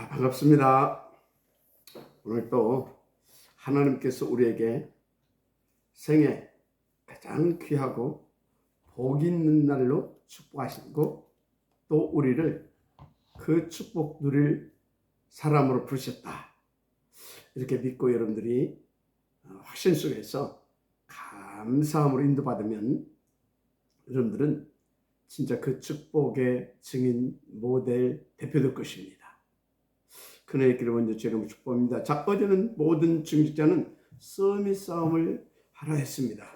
반갑습니다. 오늘 또 하나님께서 우리에게 생애 가장 귀하고 복 있는 날로 축복하시고 또 우리를 그 축복 누릴 사람으로 부르셨다. 이렇게 믿고 여러분들이 확신 속에서 감사함으로 인도받으면 여러분들은 진짜 그 축복의 증인, 모델, 대표될 것입니다. 그의 길을 먼저 주님을 축복합니다. 자, 어제는 모든 중직자는 서밋 싸움을 하라 했습니다.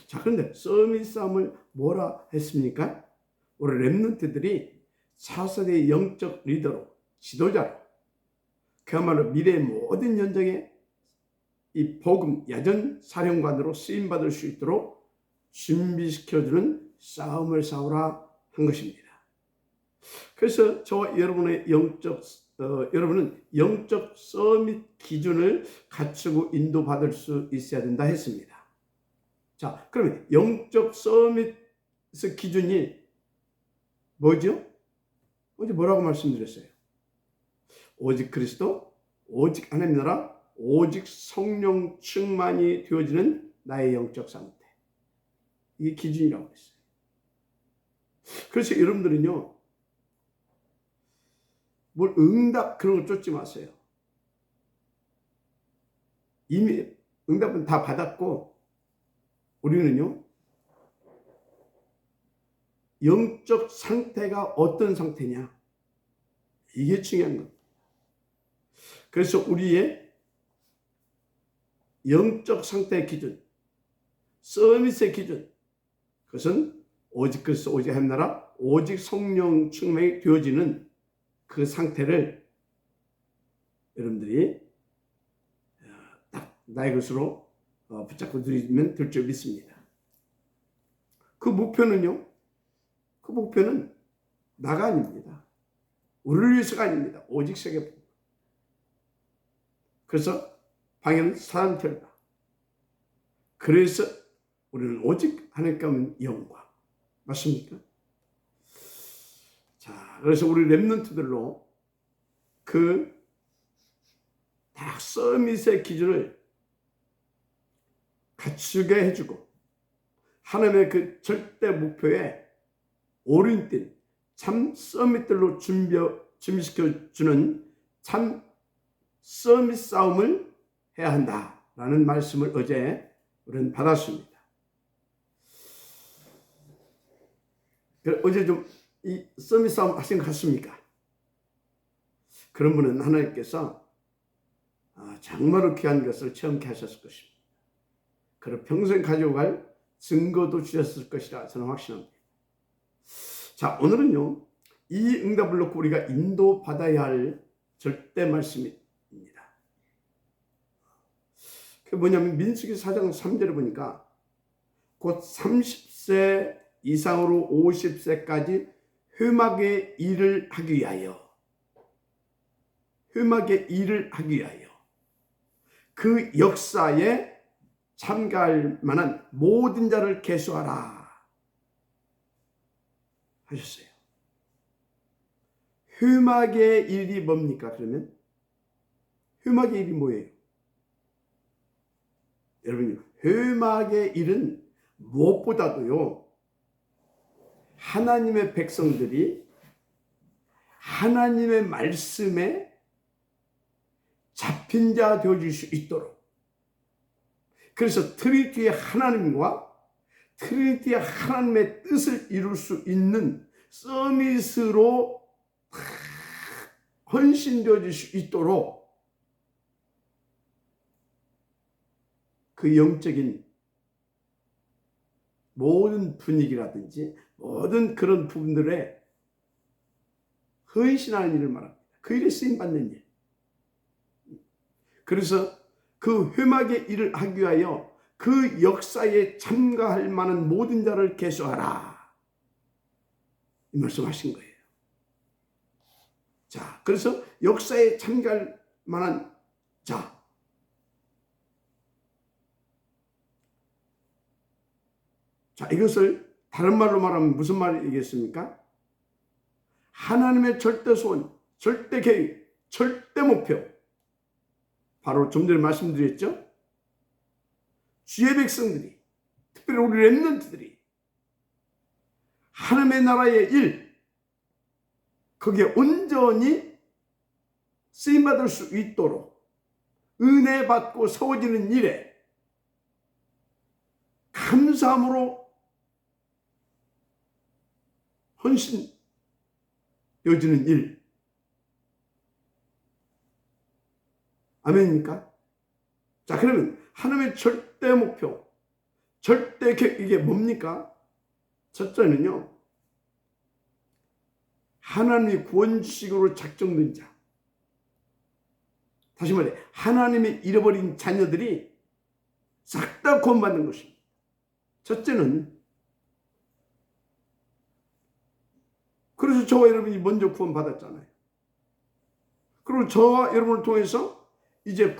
자, 그런데 서밋 싸움을 뭐라 했습니까? 우리 렘넌트들이 차세대의 영적 리더로, 지도자로, 그야말로 미래의 모든 현장에 이 복음 야전 사령관으로 쓰임받을 수 있도록 준비시켜주는 싸움을 싸우라 한 것입니다. 그래서 저와 여러분의 여러분은 영적 서밋 기준을 갖추고 인도받을 수 있어야 된다 했습니다. 자, 그러면 영적 서밋 기준이 뭐죠? 어제 뭐라고 말씀드렸어요? 오직 그리스도, 오직 하나님 나라, 오직 성령 충만이 되어지는 나의 영적 상태. 이게 기준이라고 했어요. 그래서 여러분들은요, 뭘 응답 그런 거 쫓지 마세요. 이미 응답은 다 받았고 우리는요, 영적 상태가 어떤 상태냐, 이게 중요한 겁니다. 그래서 우리의 영적 상태의 기준, 서밋의 기준, 그것은 오직 그리스도, 오직 하나님 나라, 오직 성령 충만이 되어지는 그 상태를 여러분들이 딱 나의 것으로 붙잡고 누리면 될 줄 믿습니다. 그 목표는요, 그 목표는 나가 아닙니다. 우리를 위해서가 아닙니다. 오직 세계. 그래서 방향은 사람 결과. 그래서 우리는 오직 하나님께 하는 영광. 맞습니까? 자, 그래서 우리 렘넌트들로 그 딱 서밋의 기준을 갖추게 해주고 하나님의 그 절대 목표에 오른뛴 참 서밋들로 준비시켜주는 참 서밋 싸움을 해야 한다라는 말씀을 어제 우리는 받았습니다. 어제 좀 이 서밋 싸움 하신 것 같습니까? 그런 분은 하나님께서 정말로 귀한 것을 체험케 하셨을 것입니다. 그리고 평생 가져갈 증거도 주셨을 것이라 저는 확신합니다. 자, 오늘은요, 이 응답을 놓고 우리가 인도받아야 할 절대 말씀입니다. 그게 뭐냐면 민수기 4장 3절에 보니까 곧 30세 이상으로 50세까지 흠악의 일을 하기 위하여, 흠악의 일을 하기 위하여 그 역사에 참가할 만한 모든 자를 계수하라 하셨어요. 흠악의 일이 뭡니까? 그러면 흠악의 일이 뭐예요? 여러분, 흠악의 일은 무엇보다도요, 하나님의 백성들이 하나님의 말씀에 잡힌 자 되어줄 수 있도록, 그래서 트리니티의 하나님과 트리니티의 하나님의 뜻을 이룰 수 있는 서밋으로 헌신되어질 수 있도록 그 영적인 모든 분위기라든지 모든 그런 부분들에 헌신하는 일을 말합니다. 그 일에 쓰임받는 일. 그래서 그 회막의 일을 하기 위하여 그 역사에 참가할 만한 모든 자를 계수하라. 이 말씀하신 거예요. 자, 그래서 역사에 참가할 만한 자. 자, 이것을 다른 말로 말하면 무슨 말이겠습니까? 하나님의 절대 소원, 절대 계획, 절대 목표, 바로 좀 전에 말씀드렸죠. 주의 백성들이, 특별히 우리 렘넌트들이 하나님의 나라의 일, 거기에 온전히 쓰임받을 수 있도록 은혜 받고 세워지는 일에 감사함으로 헌신되어지는 일. 아멘입니까? 자, 그러면 하나님의 절대 목표, 절대 계획, 이게 뭡니까? 첫째는요, 하나님이 구원식으로 작정된 자. 다시 말해, 하나님이 잃어버린 자녀들이 싹 다 구원받는 것입니다. 첫째는, 그래서 저와 여러분이 먼저 구원받았잖아요. 그리고 저와 여러분을 통해서 이제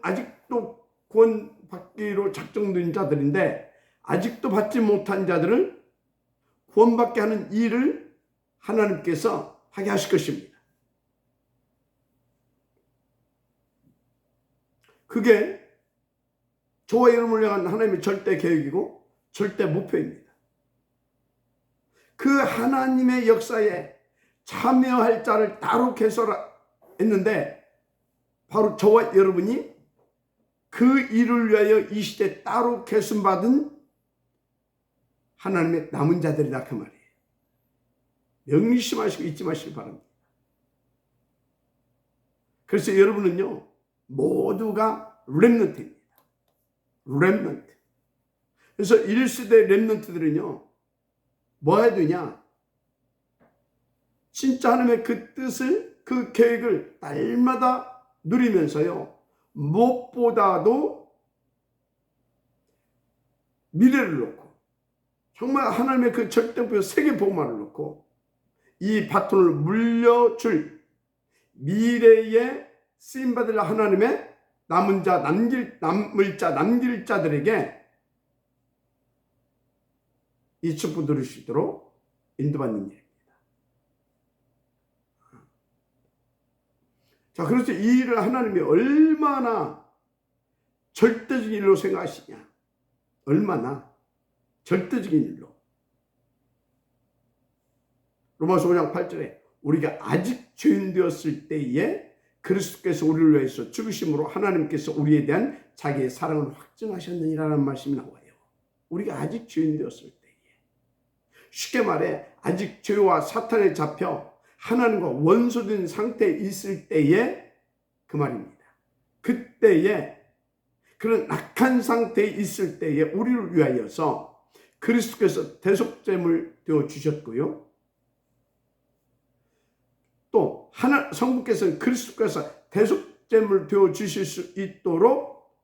아직도 구원받기로 작정된 자들인데, 아직도 받지 못한 자들을 구원받게 하는 일을 하나님께서 하게 하실 것입니다. 그게 저와 여러분을 향한 하나님의 절대 계획이고 절대 목표입니다. 그 하나님의 역사에 참여할 자를 따로 개설했는데, 바로 저와 여러분이 그 일을 위하여 이 시대에 따로 개선받은 하나님의 남은 자들이다, 그 말이에요. 명심하시고 잊지 마시기 바랍니다. 그래서 여러분은요, 모두가 렘넌트입니다. 렘넌트. 그래서 1세대 렘넌트들은요, 뭐 해야 되냐? 진짜 하나님의 그 뜻을, 그 계획을 날마다 누리면서요, 무엇보다도 미래를 놓고, 정말 하나님의 그 절대표 세계 복음화를 놓고, 이 바톤을 물려줄 미래에 쓰임받을 하나님의 남을 자들에게 이 축복 누릴 수 있도록 인도받는 일입니다. 자, 그래서 이 일을 하나님이 얼마나 절대적인 일로 생각하시냐. 얼마나 절대적인 일로. 로마서 5장 8절에 우리가 아직 죄인 되었을 때에 그리스도께서 우리를 위해서 죽으심으로 하나님께서 우리에 대한 자기의 사랑을 확증하셨느니라는 말씀이 나와요. 우리가 아직 죄인 되었을 때에. 쉽게 말해 아직 죄와 사탄에 잡혀 하나님과 원수된 상태에 있을 때에 그 말입니다. 그때에, 그런 악한 상태에 있을 때에 우리를 위하여서 그리스도께서 대속제물 되어 주셨고요. 또 성부께서는 그리스도께서 대속제물 되어 주실 수 있도록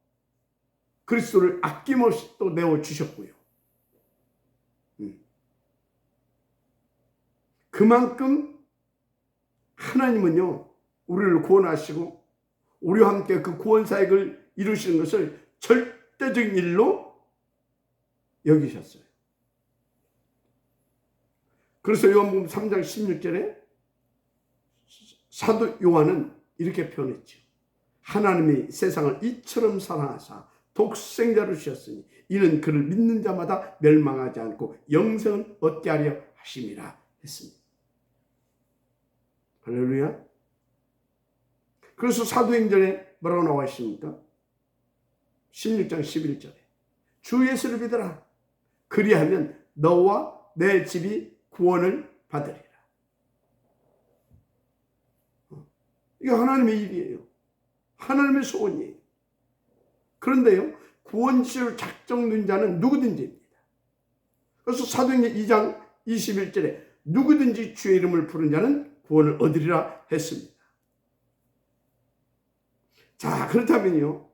그리스도를 아낌없이 또 내어 주셨고요. 그만큼 하나님은요, 우리를 구원하시고 우리와 함께 그 구원 사역을 이루시는 것을 절대적인 일로 여기셨어요. 그래서 요한복음 3장 16절에 사도 요한은 이렇게 표현했죠. 하나님이 세상을 이처럼 사랑하사 독생자를 주셨으니 이는 그를 믿는 자마다 멸망하지 않고 영생을 얻게 하려 하심이라 했습니다. 할렐루야. 그래서 사도행전에 뭐라고 나와 있습니까? 16장 11절에 주 예수를 믿어라. 그리하면 너와 내 집이 구원을 받으리라. 이게 하나님의 일이에요. 하나님의 소원이에요. 그런데요, 구원시로 작정된 자는 누구든지입니다. 그래서 사도행전 2장 21절에 누구든지 주의 이름을 부른 자는 구원을 얻으리라 했습니다. 자, 그렇다면요,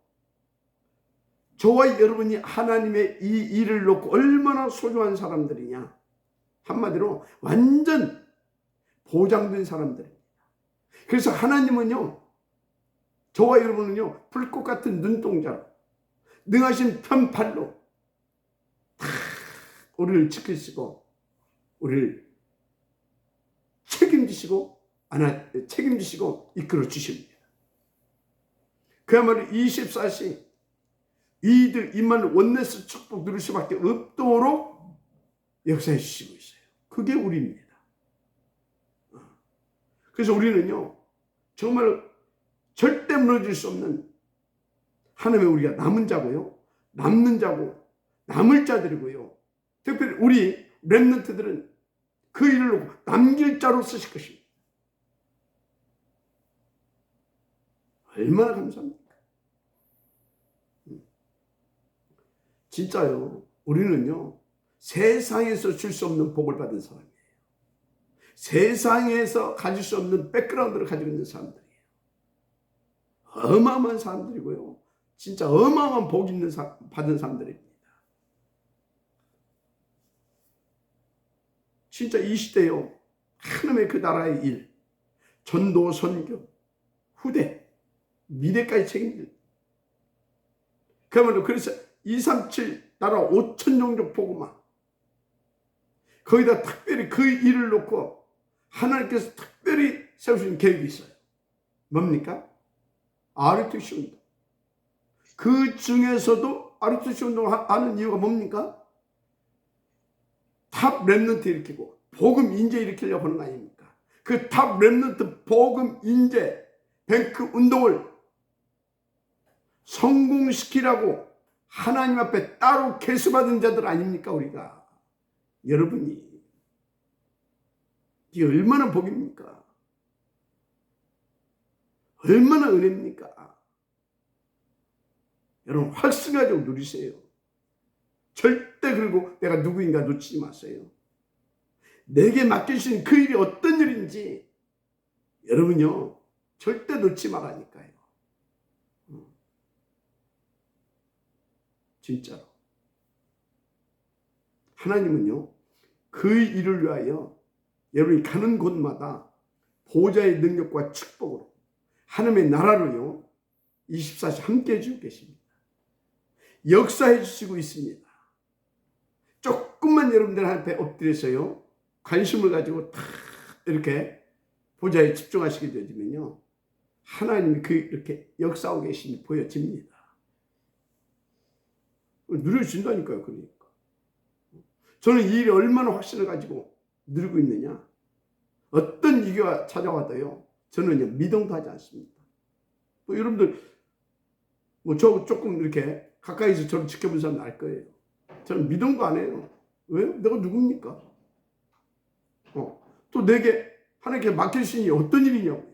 저와 여러분이 하나님의 이 일을 놓고 얼마나 소중한 사람들이냐. 한마디로 완전 보장된 사람들입니다. 그래서 하나님은요, 저와 여러분은요, 불꽃 같은 눈동자로 능하신 편팔로 다 우리를 지키시고 우리를 책임지시고 책임지시고 이끌어 주십니다. 그야말로 24시 이들 임만 원내스 축복 누릴 수밖에 없도록 역사해 주시고 있어요. 그게 우리입니다. 그래서 우리는요, 정말 절대 무너질 수 없는 하나님의 우리가 남은 자고요, 남는 자고, 남을 자들이고요. 특별히 우리 렘넌트들은 그 일을 놓고 남길 자로 쓰실 것입니다. 얼마나 감사합니까? 진짜요. 우리는요, 세상에서 줄 수 없는 복을 받은 사람이에요. 세상에서 가질 수 없는 백그라운드를 가지고 있는 사람들이에요. 어마어마한 사람들이고요. 진짜 어마어마한 복 있는 받은 사람들입니다. 진짜 이 시대요, 하나님의 그 나라의 일, 전도, 선교, 후대, 미래까지 책임질. 그야말로 그래서 237 나라 5천 종족 복음화, 거기다 특별히 그 일을 놓고 하나님께서 특별히 세우신 계획이 있어요. 뭡니까? RUTC 운동. 그 중에서도 RUTC 운동을 하는 이유가 뭡니까? 탑 렘넌트 일으키고 복음 인재 일으키려고 하는 거 아닙니까? 그 탑 렘넌트 복음 인재 뱅크 운동을 성공시키라고 하나님 앞에 따로 계수받은 자들 아닙니까? 우리가. 여러분이 이게 얼마나 복입니까? 얼마나 은혜입니까? 여러분 확신 가지고 누리세요. 절대 그리고 내가 누구인가 놓치지 마세요. 내게 맡기신 그 일이 어떤 일인지 여러분요 절대 놓지 말라니까요. 진짜로. 하나님은요 그 일을 위하여 여러분이 가는 곳마다 보좌의 능력과 축복으로 하나님의 나라로요 24시 함께 해주고 계십니다. 역사해 주시고 있습니다. 조금만 여러분들 앞에 엎드려서요 관심을 가지고 다 이렇게 보좌에 집중하시게 되면요 하나님이 이렇게 역사하고 계시니 보여집니다. 누려준다니까요. 그러니까 저는 이 일이 얼마나 확신을 가지고 누리고 있느냐, 어떤 위기가 찾아와도요 저는요 미동도 하지 않습니다. 뭐 여러분들 저 조금 이렇게 가까이서 저를 지켜본 사람 알 거예요. 저는 미동도 안 해요. 왜요? 내가 누굽니까? 또 내게 하나님께 맡기신 일이 어떤 일이냐고요.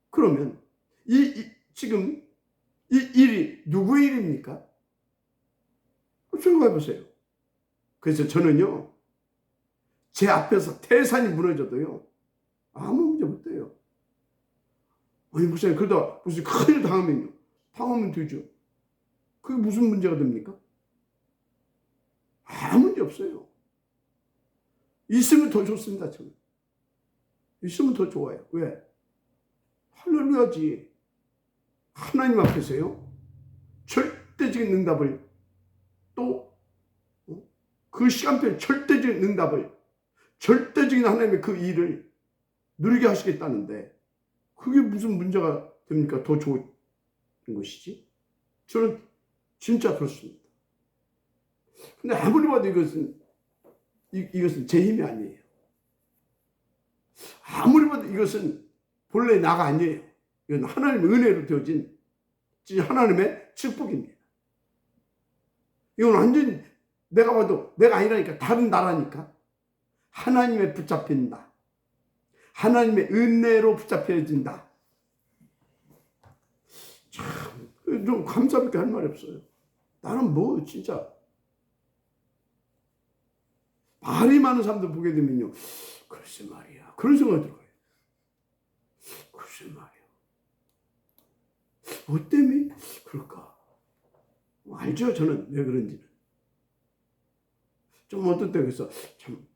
그러면 지금 이 일이 누구의 일입니까? 생각해 보세요. 그래서 저는요 제 앞에서 태산이 무너져도요 아무 문제 못 돼요. 아니 목사님 그러다 무슨 큰일 당하면 되죠. 그게 무슨 문제가 됩니까? 아무 문제 없어요. 있으면 더 좋습니다. 저는 있으면 더 좋아요. 왜? 할렐루야지. 하나님 앞에서요 절대적인 응답을, 또 그 시간표에 절대적인 응답을, 절대적인 하나님의 그 일을 누리게 하시겠다는데 그게 무슨 문제가 됩니까? 더 좋은 것이지. 저는 진짜 그렇습니다. 근데 아무리 봐도 이것은 제 힘이 아니에요. 아무리 봐도 이것은 본래 나가 아니에요. 이건 하나님의 은혜로 되어진 하나님의 축복입니다. 이건 완전히 내가 봐도 내가 아니라니까, 다른 나라니까. 하나님의 붙잡힌다. 하나님의 은혜로 붙잡혀진다. 참, 좀 감사밖에 할 말이 없어요. 나는 뭐 진짜 말이 많은 사람들 보게 되면요, 글쎄 말이야, 그런 생각이 들어요. 글쎄 말이야, 뭐 때문에 그럴까? 알죠, 저는 왜 그런지는. 좀 어떤 때 그래서 참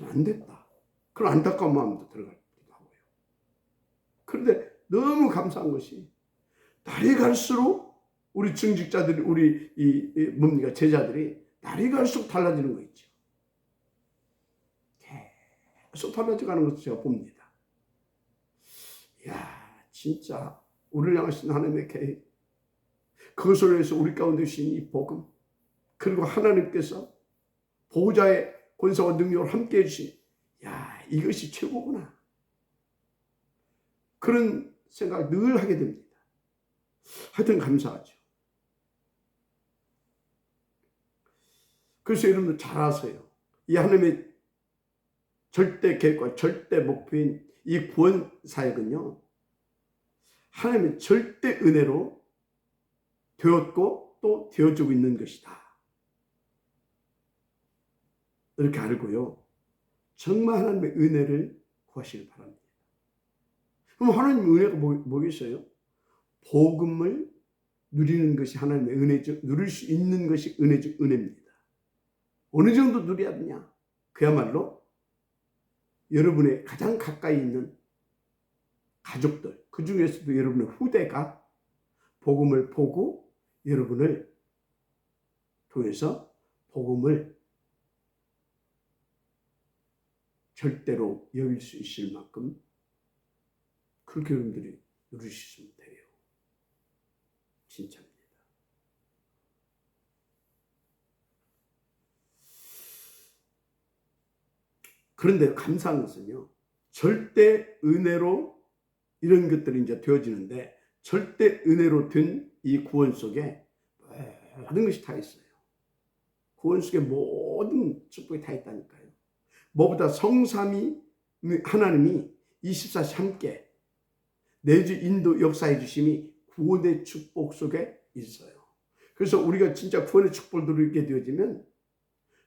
안 됐다, 그런 안타까운 마음도 들어가기도 하고요. 그런데 너무 감사한 것이 날이 갈수록 우리 증직자들이, 우리 제자들이 날이 갈수록 달라지는 거 있죠. 쏟아져가는 것을 제가 봅니다. 이야, 진짜 우리를 향하신 하나님의 계획, 그것을 위해서 우리 가운데 주신 이 복음, 그리고 하나님께서 보호자의 권세와 능력을 함께 해주신, 야, 이것이 최고구나, 그런 생각 늘 하게 됩니다. 하여튼 감사하죠. 그래서 여러분들 잘 아세요. 이 하나님의 절대 계획과 절대 목표인 이 구원 사역은요, 하나님의 절대 은혜로 되었고 또 되어지고 있는 것이다. 이렇게 알고요, 정말 하나님의 은혜를 구하시길 바랍니다. 그럼 하나님의 은혜가 뭐겠어요? 복음을 누리는 것이 하나님의 은혜죠. 누릴 수 있는 것이 은혜입니다. 어느 정도 누려야 되냐? 그야말로 여러분의 가장 가까이 있는 가족들, 그 중에서도 여러분의 후대가 복음을 보고 여러분을 통해서 복음을 절대로 여길 수 있을 만큼 그렇게 여러분들이 누리시면 돼요. 진짜입니다. 그런데 감사한 것은요, 절대 은혜로 이런 것들이 이제 되어지는데, 절대 은혜로 된 이 구원 속에 모든 것이 다 있어요. 구원 속에 모든 축복이 다 있다니까요. 뭐보다 성삼위 하나님이 24시 함께 내주 인도 역사해 주심이 구원의 축복 속에 있어요. 그래서 우리가 진짜 구원의 축복을 누리게 되어지면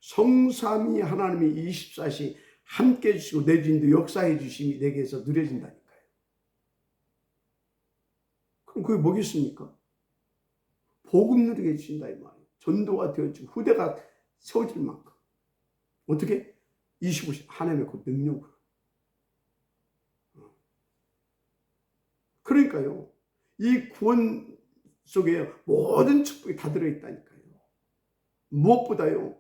성삼위 하나님이 24시 함께 해주시고 내주 인도 역사해 주심이 내게서 누려진다니까요. 그럼 그게 뭐겠습니까? 복음 누리게 해주신다 이 말이에요. 전도가 되어지고 후대가 세워질 만큼. 어떻게? 25시 하나님의 그 능력으로. 그러니까요, 이 구원 속에 모든 축복이 다 들어있다니까요. 무엇보다요,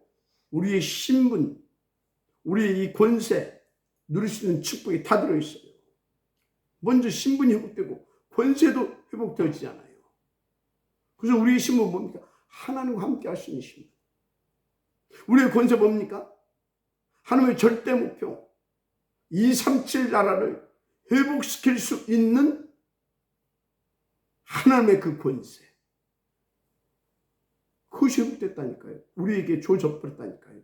우리의 신분, 우리의 이 권세, 누릴 수 있는 축복이 다 들어있어요. 먼저 신분이 회복되고 권세도 회복되어지잖아요. 그래서 우리의 신분은 뭡니까? 하나님과 함께 할 수 있는 신분. 우리의 권세 뭡니까? 하나님의 절대 목표, 237 나라를 회복시킬 수 있는 하나님의 그 권세. 그것이 회복됐다니까요. 우리에게 주어져 버렸다니까요.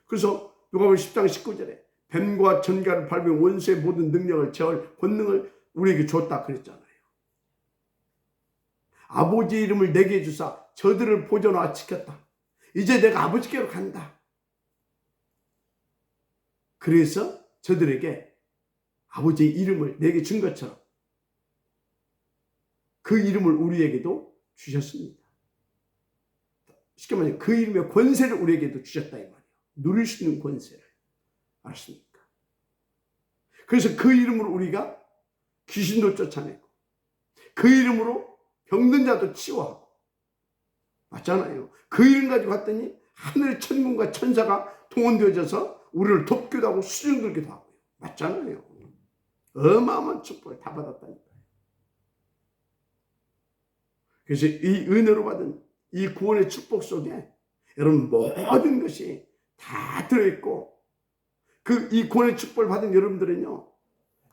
그래서 누가복음 10장 19절에 뱀과 전갈을 밟은 원수의 모든 능력을 제어할 권능을 우리에게 줬다 그랬잖아요. 아버지의 이름을 내게 주사 저들을 보존하여 지켰다. 이제 내가 아버지께로 간다. 그래서 저들에게 아버지의 이름을 내게 준 것처럼 그 이름을 우리에게도 주셨습니다. 쉽게 말하면 그 이름의 권세를 우리에게도 주셨다 이 말이에요. 누릴 수 있는 권세를. 알았습니까? 그래서 그 이름으로 우리가 귀신도 쫓아내고 그 이름으로 병든 자도 치유하고, 맞잖아요. 그 이름 가지고 갔더니 하늘 천군과 천사가 동원되어져서 우리를 돕기도 하고 수종 들기도 하고요. 맞잖아요. 어마어마한 축복을 다 받았다니까요. 그래서 이 은혜로 받은 이 구원의 축복 속에 여러분 모든 것이 다 들어있고, 이 구원의 축복을 받은 여러분들은요,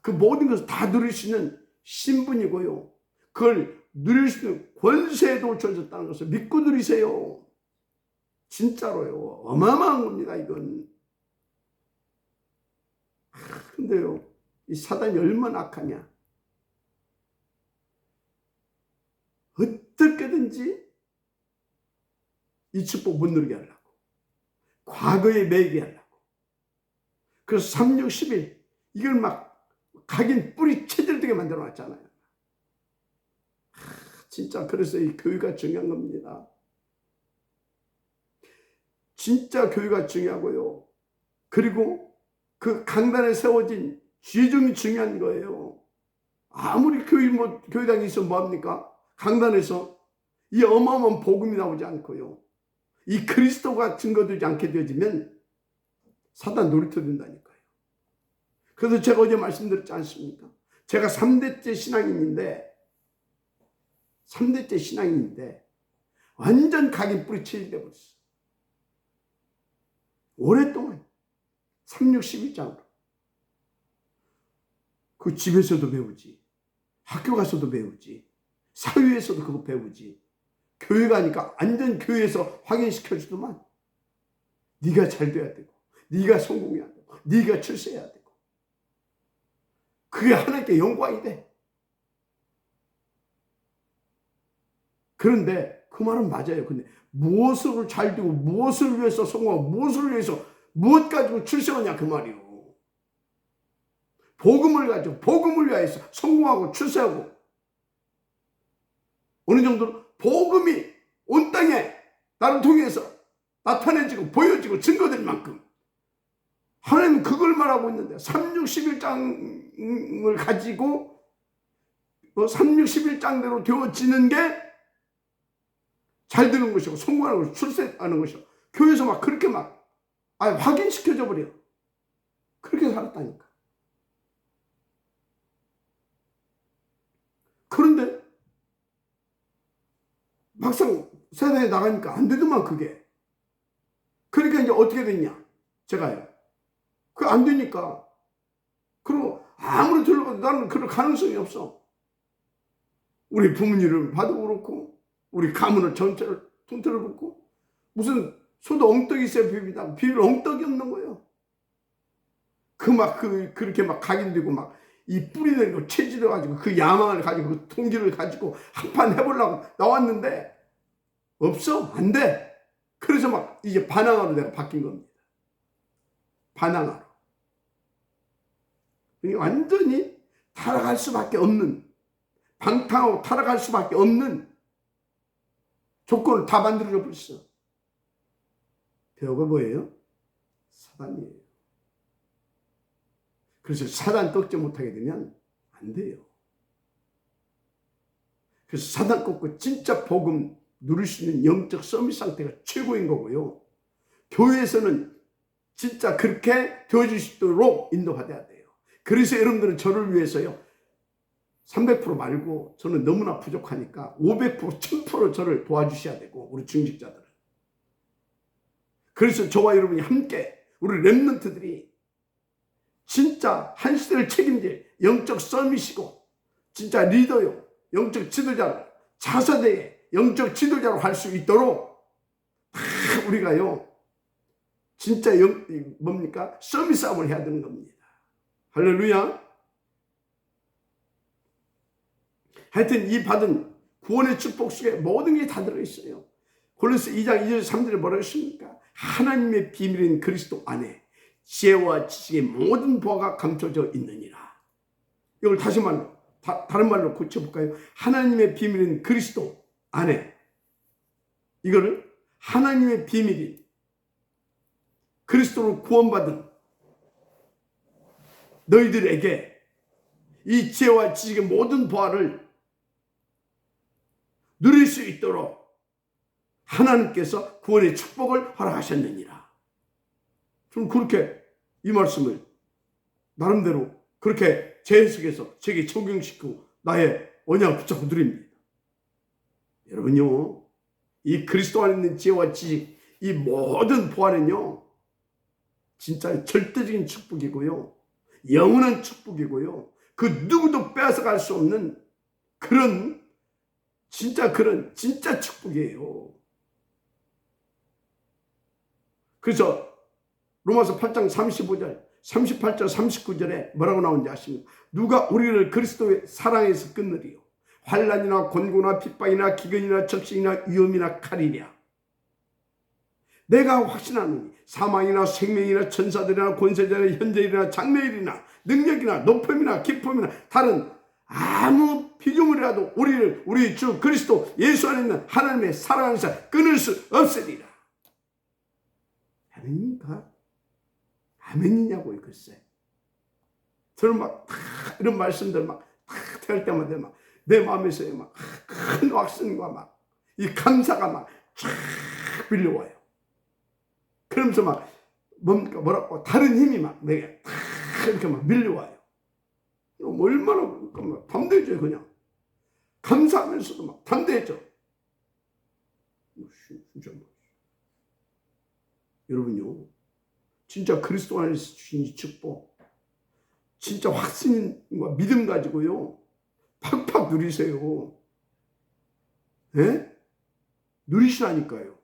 그 모든 것을 다 누릴 수 있는 신분이고요, 그걸 누릴 수 있는 권세도 주어졌다는 것을 믿고 누리세요. 진짜로요. 어마어마한 겁니다, 이건. 근데요, 이 사단이 얼마나 악하냐. 어떻게든지 이 축복 못 누리게 하려고, 과거에 매이게 하려고. 그래서 3, 6, 11 이걸 막 각인 뿌리 체질되게 만들어 놨잖아요. 진짜 그래서 이 교회가 중요한 겁니다. 진짜 교회가 중요하고요. 그리고 그 강단에 세워진 지중이 중요한 거예요. 아무리 교회당이 있으면 뭐합니까? 강단에서 이 어마어마한 복음이 나오지 않고요, 이 그리스도가 증거되지 않게 되어지면 사단 놀이터 된다니까요. 그래서 제가 어제 말씀드렸지 않습니까? 제가 3대째 신앙인인데 완전 각인 뿌리치게 돼버렸어. 오랫동안 361장으로. 그 집에서도 배우지, 학교 가서도 배우지, 사회에서도 그거 배우지, 교회 가니까 완전 교회에서 확인시켜주더만. 네가 잘 돼야 되고, 네가 성공해야 되고, 네가 출세해야 되고, 그게 하나님께 영광이 돼. 그런데 그 말은 맞아요. 근데 무엇을 잘 되고, 무엇을 위해서 성공하고, 무엇을 위해서 무엇 가지고 출세하냐 그 말이요. 복음을 가지고, 복음을 위해서 성공하고 출세하고, 어느 정도로 복음이 온 땅에 나를 통해서 나타내지고 보여지고 증거될 만큼 하나님은 그걸 말하고 있는데, 361장을 가지고 361장대로 되어지는 게 잘 되는 것이고 성공하는 것이고 출세하는 것이고, 교회에서 막 그렇게 막 확인시켜줘 버려. 그렇게 살았다니까. 그런데 막상 세상에 나가니까 안 되더만 그게. 그러니까 이제 어떻게 됐냐, 제가요. 그 안 되니까. 그리고 아무리 들러봐도 나는 그럴 가능성이 없어. 우리 부모님을 봐도 그렇고, 우리 가문을 전체를 통틀어 놓고, 무슨 소도 엉떡이 있어야 비비다. 비빌 엉떡이 없는 거예요. 그렇게 막 각인되고 막 이 뿌리 내리고 체질을 가지고 그 야망을 가지고 그 동기를 가지고 한판 해보려고 나왔는데 없어. 안 돼. 그래서 막 이제 반항아로 내가 바뀐 겁니다. 반항아로. 완전히 타락할 수밖에 없는, 방탕하고 타락할 수밖에 없는 조건을 다 만들어 버렸어. 배우가 뭐예요? 사단이에요. 그래서 사단 꺾지 못하게 되면 안 돼요. 그래서 사단 꺾고 진짜 복음 누릴 수 있는 영적 서밋 상태가 최고인 거고요. 교회에서는 진짜 그렇게 되어질 수 있도록 인도받아야 돼요. 그래서 여러분들은 저를 위해서요, 300% 말고 저는 너무나 부족하니까 500%, 1000% 저를 도와주셔야 되고, 우리 중직자들은. 그래서 저와 여러분이 함께, 우리 렘넌트들이 진짜 한 시대를 책임질 영적 서밋이고, 진짜 리더요, 영적 지도자로, 차세대의 영적 지도자로 할 수 있도록 우리가요 진짜 서밋 싸움을 해야 되는 겁니다. 할렐루야. 하여튼 이 받은 구원의 축복 속에 모든 게 다 들어있어요. 골로새 2장 2절 3절에 뭐라고 했습니까? 하나님의 비밀인 그리스도 안에 지혜와 지식의 모든 보화가 감춰져 있느니라. 이걸 다시 말로, 다른 말로 고쳐볼까요? 하나님의 비밀인 그리스도 안에, 이거를 하나님의 비밀인 그리스도로 구원받은 너희들에게 이 지혜와 지식의 모든 보화를 누릴 수 있도록 하나님께서 구원의 축복을 허락하셨느니라. 저는 그렇게 이 말씀을 나름대로 그렇게 재해석해서 제게 적용시키고 나의 언약을 붙잡고 드립니다. 여러분요, 이 그리스도 안에 있는 지혜와 지식, 이 모든 보화는요 진짜 절대적인 축복이고요, 영원한 축복이고요, 그 누구도 빼앗아갈 수 없는 그런 진짜 축복이에요. 그래서 로마서 8장 35절, 38절, 39절에 뭐라고 나오는지 아십니까? 누가 우리를 그리스도의 사랑에서 끊으리요? 환난이나 곤고나 핍박이나 기근이나 적신이나 위험이나 칼이랴. 내가 확신하노니 사망이나 생명이나 천사들이나 권세자나 현재일이나 장래일이나 능력이나 높음이나 깊음이나 다른 아무 피조물이라도 우리를 우리 주 그리스도 예수 안에 있는 하나님의 사랑 안에서 끊을 수 없으리라. 아멘입니까? 아멘이냐고요. 글쎄, 저는 막 이런 말씀들 막 할 때마다 막 내 마음에서요 막 큰 확신과 막 이 감사가 막 쫙 밀려와요. 그러면서 막 뭐라고 다른 힘이 막 내게 탁 이렇게 막 밀려와요. 얼마나 막 담대해져요. 그냥 감사하면서도 막 담대해져. 진짜 여러분요, 진짜 그리스도 안에서 주신 이 축복, 진짜 확신과 믿음 가지고요 팍팍 누리세요. 예? 누리시라니까요.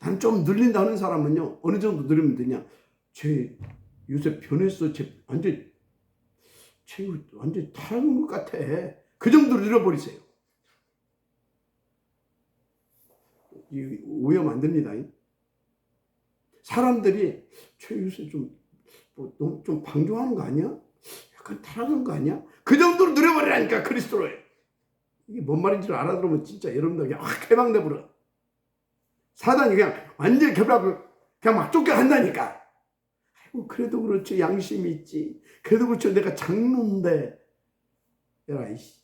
난 좀 눌린다 하는 사람은요, 어느 정도 누리면 되냐? 쟤 요새 변했어. 쟤 완전 타락한 것 같아. 그 정도로 눌러버리세요. 오해하면 안 됩니다. 사람들이 쟤 요새 너무 좀 방종하는 거 아니야? 약간 타락한 거 아니야? 그 정도로 누려버리라니까, 그리스도를. 이게 뭔 말인지 알아들으면 진짜 여러분들 그냥 확 해방돼버려. 사단이 그냥 완전히 겹하고 그냥 막 쫓겨간다니까. 아이고, 그래도 그렇죠. 양심이 있지. 그래도 그렇죠. 내가 장로인데. 야, 이씨.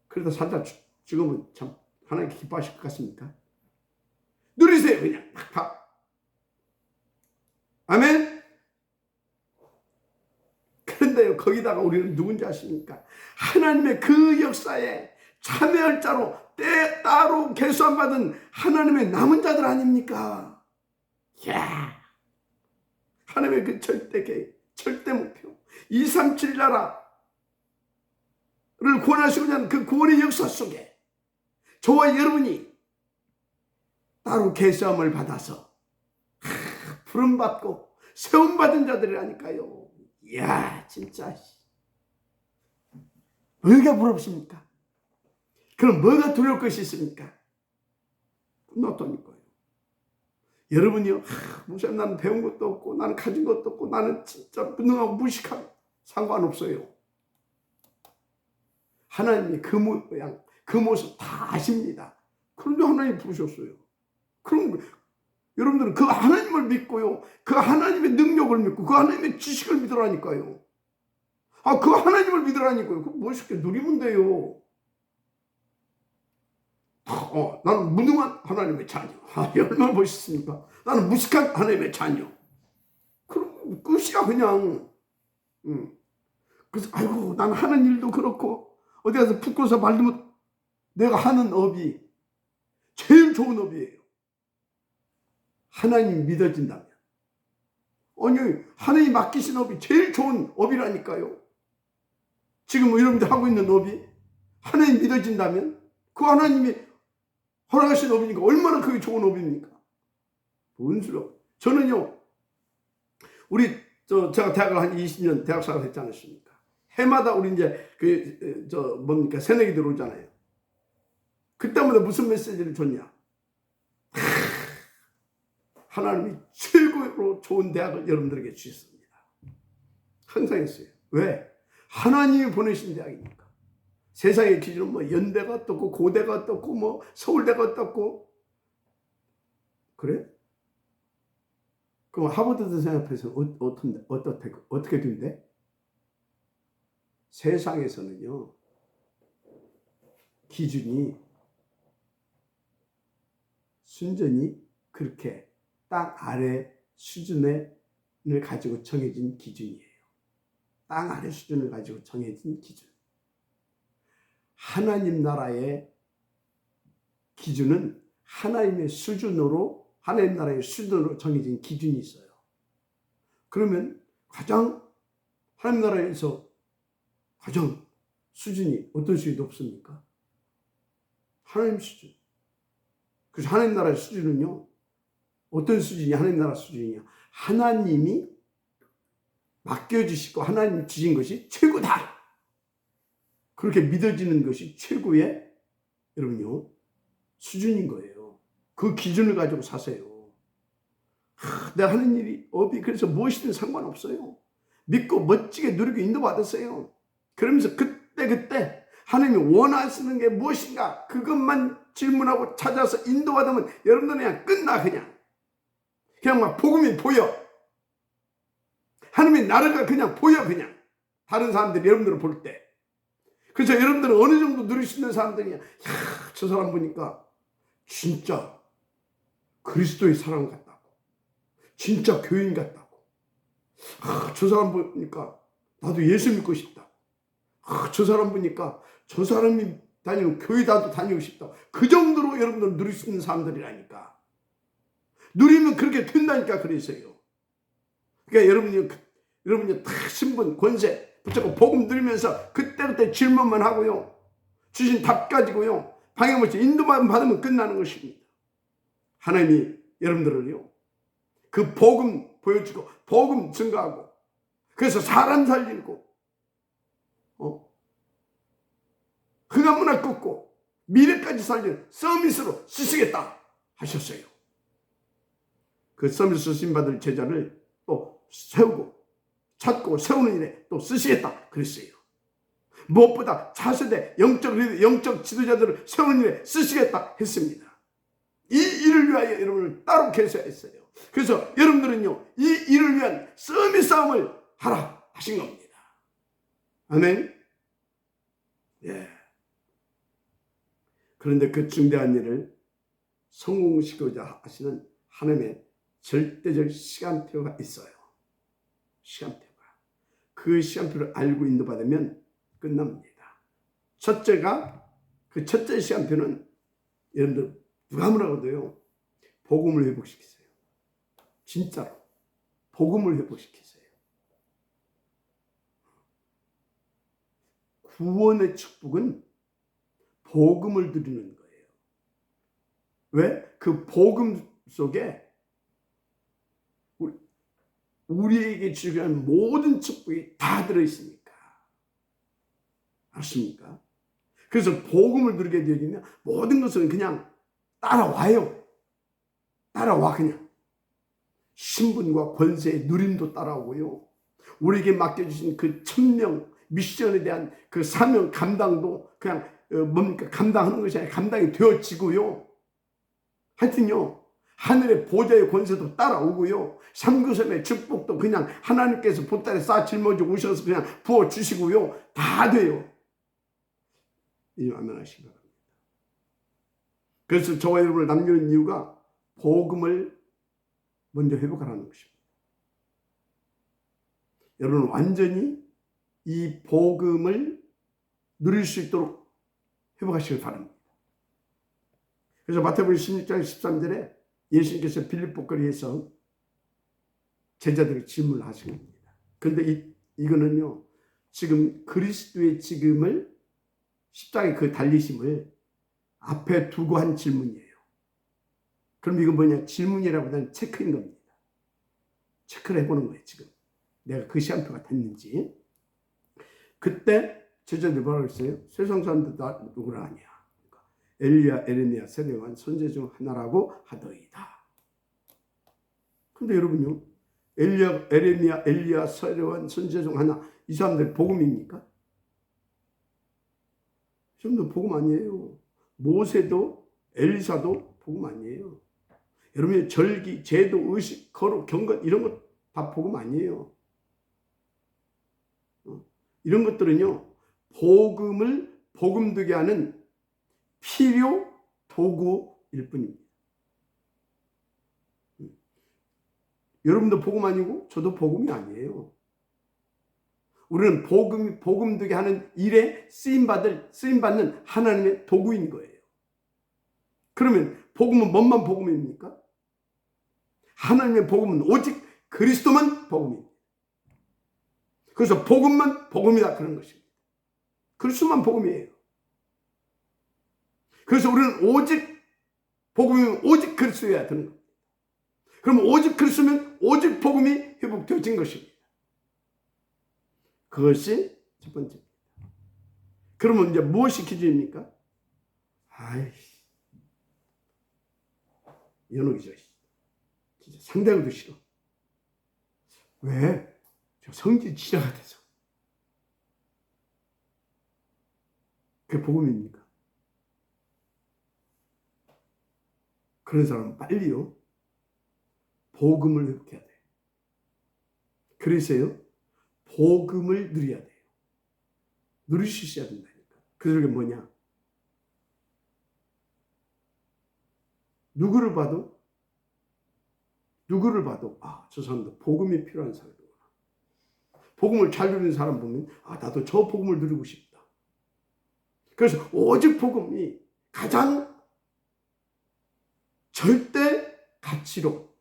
그래도 살다 죽으면 참 하나님께 기뻐하실 것 같습니까? 누리세요, 그냥. 팍팍. 아멘? 그런데요, 거기다가 우리는 누군지 아십니까? 하나님의 그 역사에 참여할 자로 따로 계수안 받은 하나님의 남은 자들 아닙니까? 이야, 하나님의 그 절대 목표, 237 나라를 구원하시고자 하는 그 구원의 역사 속에 저와 여러분이 따로 계수함을 받아서 부름받고 세움받은 자들이라니까요. 이야, 진짜 뭐가 부럽습니까? 그럼 뭐가 두려울 것이 있습니까? 끝났다니까요. 여러분이요, 목사님, 나는 배운 것도 없고 나는 가진 것도 없고 나는 진짜 무능하고 무식하고 상관없어요. 하나님이 그 모양 그 모습 다 아십니다. 그런데 하나님 부르셨어요. 그럼 여러분들은 그 하나님을 믿고요, 그 하나님의 능력을 믿고 그 하나님의 지식을 믿으라니까요. 그 하나님을 믿으라니까요. 그럼 멋있게 누리면 돼요. 나는 무능한 하나님의 자녀. 얼마나 멋있습니까? 나는 무식한 하나님의 자녀. 그럼 끝이야, 그냥. 그래서 아이고, 나는 하는 일도 그렇고 어디 가서 붙고서 말리면 내가 하는 업이 제일 좋은 업이에요. 하나님 믿어진다면. 아니, 하나님 맡기신 업이 제일 좋은 업이라니까요. 지금 여러분들 하고 있는 업이 하나님 믿어진다면 그 하나님이 허락하신 업이니까 얼마나 그게 좋은 업입니까? 뭔 소리야. 저는요, 제가 대학을 한 20년 대학 생활을 했지 않습니까? 해마다 우리 이제 새내기 들어오잖아요. 그때마다 무슨 메시지를 줬냐? 하나님이 최고로 좋은 대학을 여러분들에게 주셨습니다. 항상 했어요. 왜? 하나님이 보내신 대학이니까. 세상의 기준은 뭐 연대가 어떻고 고대가 어떻고 뭐 서울대가 어떻고 그래? 그럼 하버드 생각해서 어떻게 된대? 세상에서는요, 기준이 순전히 그렇게 땅 아래 수준을 가지고 정해진 기준이에요. 땅 아래 수준을 가지고 정해진 기준. 하나님 나라의 기준은 하나님 나라의 수준으로 정해진 기준이 있어요. 그러면 하나님 나라에서 가장 수준이 어떤 수준이 높습니까? 하나님 수준. 그래서 하나님 나라의 수준은요, 어떤 수준이 하나님 나라 수준이냐? 하나님이 맡겨주시고 하나님 주신 것이 최고다. 그렇게 믿어지는 것이 최고의 여러분요 수준인 거예요. 그 기준을 가지고 사세요. 내가 하는 일이 업이 그래서 무엇이든 상관없어요. 믿고 멋지게 누리고 인도받으세요. 그러면서 그때 하나님이 원하시는 게 무엇인가 그것만 질문하고 찾아서 인도받으면 여러분들은 그냥 끝나. 그냥 막 복음이 보여. 하나님의 나라가 그냥 보여. 그냥 다른 사람들이 여러분들을 볼 때. 그래서 여러분들은 어느 정도 누릴 수 있는 사람들이냐, 저 사람 보니까 진짜 그리스도의 사람 같다고, 진짜 교인 같다고. 저 사람 보니까 나도 예수 믿고 싶다. 저 사람 보니까 저 사람이 다니는 교회 나도 다니고 싶다. 그 정도로 여러분들 누릴 수 있는 사람들이라니까. 누리면 그렇게 된다니까. 그래서요. 그러니까 여러분이 다 신분, 권세 붙잡고 복음 누리면서 그때그때 질문만 하고요. 주신 답 가지고요. 방향없이 인도만 받으면 끝나는 것입니다. 하나님이 여러분들을요. 그 복음 보여주고 복음 증거하고 그래서 사람 살리고 흑암 문화 끊고 미래까지 살리는 서밋으로 쓰시겠다 하셨어요. 그 서밋으로 쓰심받을 제자를 또 세우고 찾고 세우는 일에 또 쓰시겠다 그랬어요. 무엇보다 차세대 영적 지도자들을 세우는 일에 쓰시겠다 했습니다. 이 일을 위하여 여러분을 따로 계셔했어요. 그래서 여러분들은요, 이 일을 위한 서밋 싸움을 하라 하신 겁니다. 아멘. 예. 그런데 그 중대한 일을 성공시키고자 하시는 하나님의 절대적 시간표가 있어요. 시간표가. 그 시간표를 알고 인도받으면 끝납니다. 첫째가, 그 첫째 시간표는 여러분들 누가 뭐라고도요, 복음을 회복시키세요. 진짜로 복음을 회복시키세요. 구원의 축복은 복음을 드리는 거예요. 왜? 그 복음 속에 우리에게 주시는 모든 축복이 다 들어있습니까? 아십니까? 그래서 복음을 누리게 되어지면 모든 것은 그냥 따라와요. 따라와. 그냥 신분과 권세의 누림도 따라오고요. 우리에게 맡겨주신 그 천명 미션에 대한 그 사명 감당도 그냥 뭡니까? 감당하는 것이 아니라 감당이 되어지고요. 하여튼요, 하늘의 보좌의 권세도 따라오고요. 삼구섬의 축복도 그냥 하나님께서 보따리 싹 짊어지고 오셔서 그냥 부어주시고요. 다 돼요. 이 아멘하시기 바랍니다. 그래서 저와 여러분을 남기는 이유가 복음을 먼저 회복하라는 것입니다. 여러분은 완전히 이 복음을 누릴 수 있도록 회복하시길 바랍니다. 그래서 마태복음 16장 13절에 예수님께서 빌립보 거리에서 제자들에게 질문을 하신 겁니다. 그런데 이거는요, 지금 그리스도의 지금을 십자가의 그 달리심을 앞에 두고 한 질문이에요. 그럼 이건 뭐냐? 질문이라보다는 체크인 겁니다. 체크를 해보는 거예요. 지금 내가 그 시간표가 됐는지. 그때 제자들이 뭐라고 했어요? 세상 사람들 나 누구라 하냐? 엘리야, 에레미야, 세례요한 선지 중 하나라고 하더이다. 근데 여러분요, 엘리야, 에레미야, 엘리야, 세례요한 선지 중 하나, 이 사람들 복음입니까? 이 사람들 복음 아니에요. 모세도 엘리사도 복음 아니에요. 여러분의 절기, 제도, 의식, 거룩, 경건 이런 것 다 복음 아니에요. 이런 것들은요, 복음을 복음되게 하는 필요 도구일 뿐입니다. 여러분도 복음 아니고 저도 복음이 아니에요. 우리는 복음되게 하는 일에 쓰임받는 하나님의 도구인 거예요. 그러면 복음은 뭔만 복음입니까? 하나님의 복음은 오직 그리스도만 복음입니다. 그래서 복음만 복음이다 그런 것입니다. 그리스도만 복음이에요. 그래서 우리는 오직 복음이면 오직 그리스도여야 되는 겁니다. 그럼 오직 그리스도면 오직 복음이 회복되어진 것입니다. 그것이 첫 번째입니다. 그러면 이제 무엇이 기준입니까? 아이씨, 연옥이죠. 진짜 상대하기도 싫어. 왜? 저 성질 지자가 돼서. 그게 복음입니까? 그런 사람은 빨리요, 복음을 회복해야 돼요. 그래서요, 복음을 누려야 돼요. 누릴 수 있어야 된다니까. 그게 뭐냐? 누구를 봐도 누구를 봐도 저 사람도 복음이 필요한 사람이구나. 복음을 잘 누리는 사람 보면 나도 저 복음을 누리고 싶다. 그래서 오직 복음이 가장 절대 가치로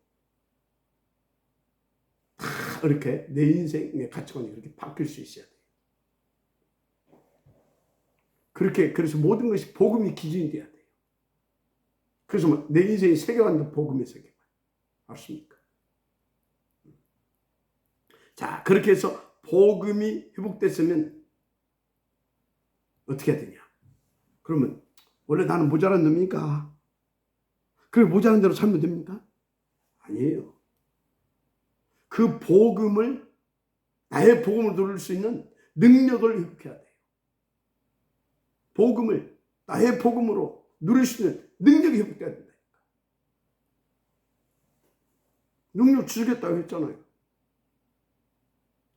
다 이렇게 내 인생의 가치관이 그렇게 바뀔 수 있어야 돼요. 그래서 모든 것이 복음이 기준이 돼야 돼요. 그래서 내 인생의 세계관도 복음의 세계관. 맞습니까? 자, 그렇게 해서 복음이 회복됐으면 어떻게 해야 되냐? 그러면 원래 나는 모자란 놈이니까 그래 모자란 대로 살면 됩니까? 아니에요. 그 복음을 나의 복음을 누릴 수 있는 능력을 회복해야 돼요. 복음을 나의 복음으로 누릴 수 있는 능력이 회복돼야 된다. 능력 주겠다고 했잖아요.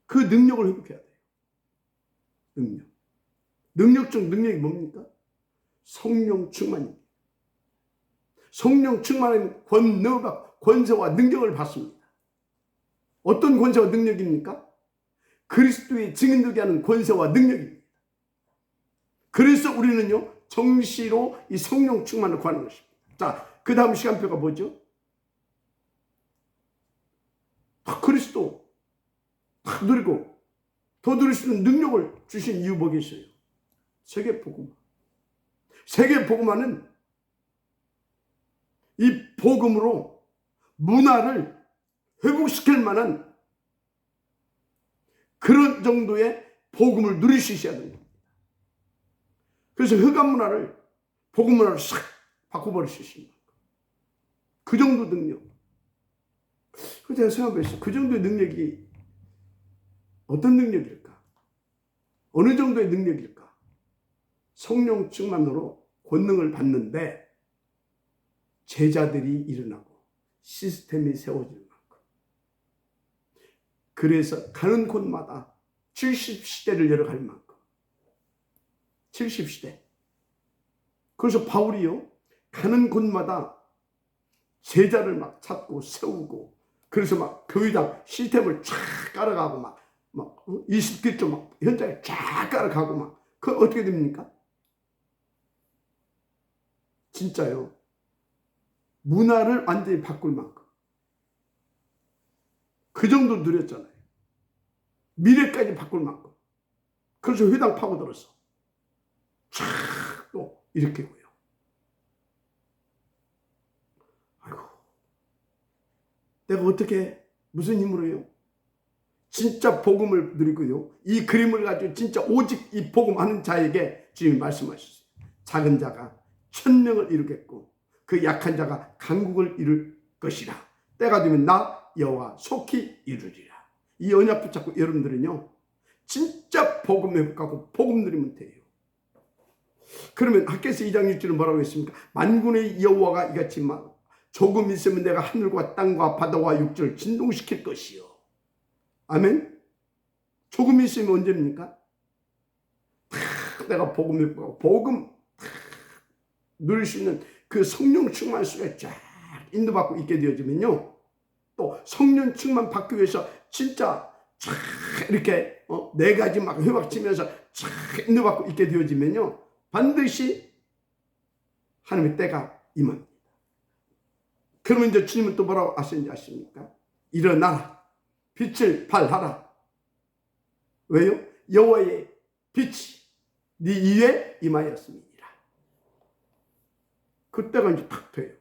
그 능력을 회복해야 돼요. 능력적 능력이 뭡니까? 성령 충만입니다. 성령 충만은 권세와 능력을 받습니다. 어떤 권세와 능력입니까? 그리스도의 증인되게 하는 권세와 능력입니다. 그래서 우리는요 정시로 이 성령 충만을 구하는 것입니다. 자, 그 다음 시간표가 뭐죠? 그리스도 다 누리고 더 누릴 수 있는 능력을 주신 이유 뭐겠어요? 세계복음화. 세계복음화는 이 복음으로 문화를 회복시킬 만한 그런 정도의 복음을 누릴 수 있어야 됩니다. 그래서 흑암 문화를 복음 문화로 싹 바꿔버릴 수 있습니다. 그 정도 능력. 그래서 제가 생각해봤어요. 그 정도의 능력이 어떤 능력일까? 어느 정도의 능력일까? 성령 충만으로 권능을 받는데 제자들이 일어나고 시스템이 세워질 만큼. 그래서 가는 곳마다 70시대를 열어갈 만큼. 70시대. 그래서 바울이요 가는 곳마다 제자를 막 찾고 세우고 그래서 막 교회당 시스템을 쫙 깔아가고 막 20기점 막 현장에 쫙 깔아가고 막 그 어떻게 됩니까? 진짜요. 문화를 완전히 바꿀 만큼. 그 정도 누렸잖아요. 미래까지 바꿀 만큼. 그래서 회당 파고들었어. 쫙 또 일으키고요. 아이고, 내가 어떻게 무슨 힘으로요? 진짜 복음을 누리고요. 이 그림을 가지고 진짜 오직 이 복음하는 자에게 주님이 말씀하셨어요. 작은 자가 1000명을 이루겠고 그 약한 자가 강국을 이룰 것이라. 때가 되면 나 여호와 속히 이루리라. 이 언약 붙잡고 여러분들은요 진짜 복음 회복하고 복음 누리면 돼요. 그러면 학개서 2장 6절은 뭐라고 했습니까? 만군의 여호와가 이같이 막 조금 있으면 내가 하늘과 땅과 바다와 육지를 진동시킬 것이요. 아멘. 조금 있으면 언제입니까? 내가 복음 회복하고 복음 누릴 수 있는 그 성령 충만 속에 쫙 인도받고 있게 되어지면요. 또 성령 충만 받기 위해서 진짜 쫙 이렇게 네 가지 막 회박치면서 쫙 인도받고 있게 되어지면요. 반드시 하나님의 때가 임합니다. 그러면 이제 주님은 또 뭐라고 하시는지 아십니까? 일어나라. 빛을 발하라. 왜요? 여호와의 빛이 네 위에 임하였습니다. 그때가 이제 탁 돼요.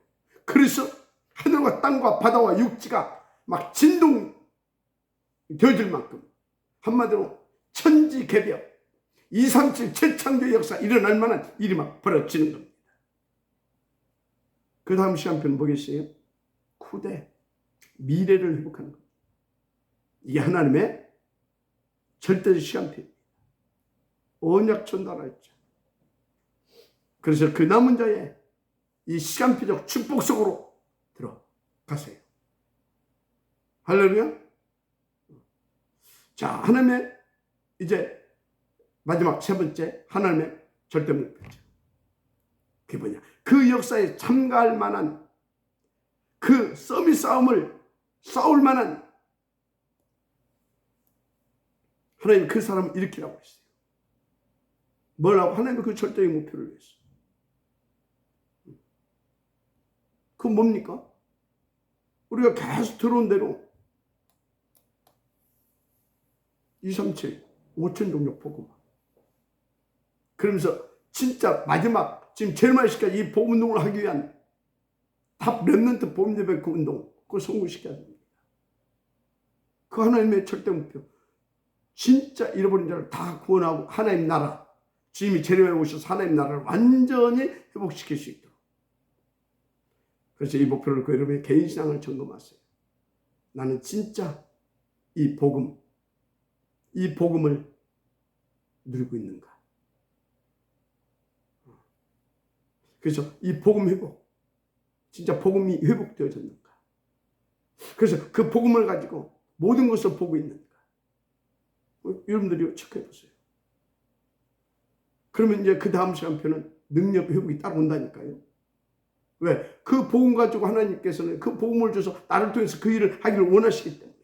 그래서 하늘과 땅과 바다와 육지가 막 진동 되어질 만큼 한마디로 천지개벽 237 재창조 역사 일어날 만한 일이 막 벌어지는 겁니다. 그 다음 시간표는 뭐겠어요? 후대 미래를 회복하는 겁니다. 이게 하나님의 절대적 시간표입니다. 언약 전달했죠. 그래서 그 남은 자의 이 시간표적 축복 속으로 들어가세요. 할렐루야. 자, 하나님의 이제 마지막 세 번째 하나님의 절대 목표죠. 그게 뭐냐? 그 역사에 참가할 만한 그 서밋 싸움을 싸울 만한 하나님 그 사람을 일으키라고 했어요. 뭐라고? 하나님의 그 절대의 목표를 위해서. 그건 뭡니까? 우리가 계속 들어온 대로 237, 5천 종족 복음. 그러면서 진짜 마지막 지금 제일 많이 시켜야 이 복음 운동을 하기 위한 다 렘넌트 복음 예배 그 운동 그걸 성공시켜야 됩니다. 그 하나님의 절대 목표. 진짜 잃어버린 자를 다 구원하고 하나님 나라 주님이 재림에 오셔서 하나님 나라를 완전히 회복시킬 수 있도록. 그래서 이 목표를 놓고 여러분의 개인 신앙을 점검하세요. 나는 진짜 이 복음을 누리고 있는가? 그래서 이 복음 회복, 진짜 복음이 회복되어졌는가? 그래서 그 복음을 가지고 모든 것을 보고 있는가? 여러분들이 체크해 보세요. 그러면 이제 그 다음 시간표는 능력 회복이 따라온다니까요. 왜? 그 복음 가지고 하나님께서는 그 복음을 줘서 나를 통해서 그 일을 하기를 원하시기 때문에.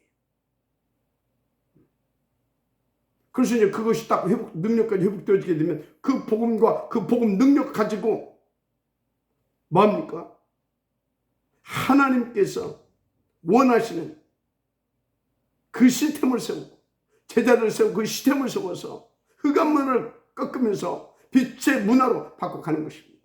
그래서 이제 그것이 딱 능력까지 회복되어지게 되면 그 복음과 그 복음 능력 가지고 뭡니까? 하나님께서 원하시는 그 시스템을 세우고 제자를 세우고 그 시스템을 세워서 흑암문을 꺾으면서 빛의 문화로 바꿔가는 것입니다.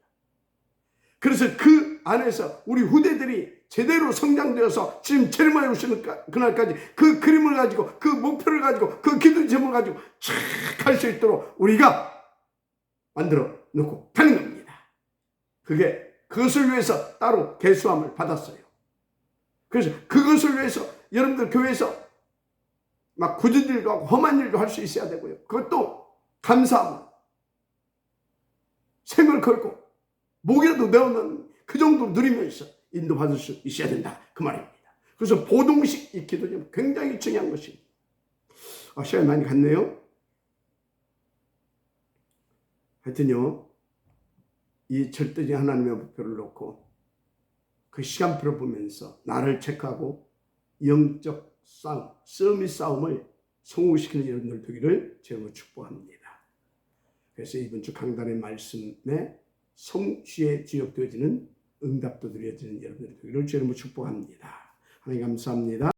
그래서 그 안에서 우리 후대들이 제대로 성장되어서 지금 재림하여 오시는 그날까지 그 그림을 가지고 그 목표를 가지고 그 기도 제목을 가지고 쫙 할 수 있도록 우리가 만들어 놓고 가는 겁니다. 그것을 위해서 따로 계수함을 받았어요. 그래서 그것을 위해서 여러분들 교회에서 막 굳은 일도 하고 험한 일도 할 수 있어야 되고요. 그것도 감사함, 생을 걸고 목이라도 내어놓는 그 정도로 누리면서 인도받을 수 있어야 된다. 그 말입니다. 그래서 보동식 익히도 굉장히 중요한 것입니다. 시간이 많이 갔네요. 하여튼요, 이 절대적 하나님의 목표를 놓고 그 시간표를 보면서 나를 체크하고 영적 싸움, 서밋 싸움을 성공시키는 여러분들 되기를 제가 축복합니다. 그래서 이번 주 강단의 말씀에 성취에 지역되어지는 응답도 드려지는 여러분들 되기를 주님으로 축복합니다. 하나님 감사합니다.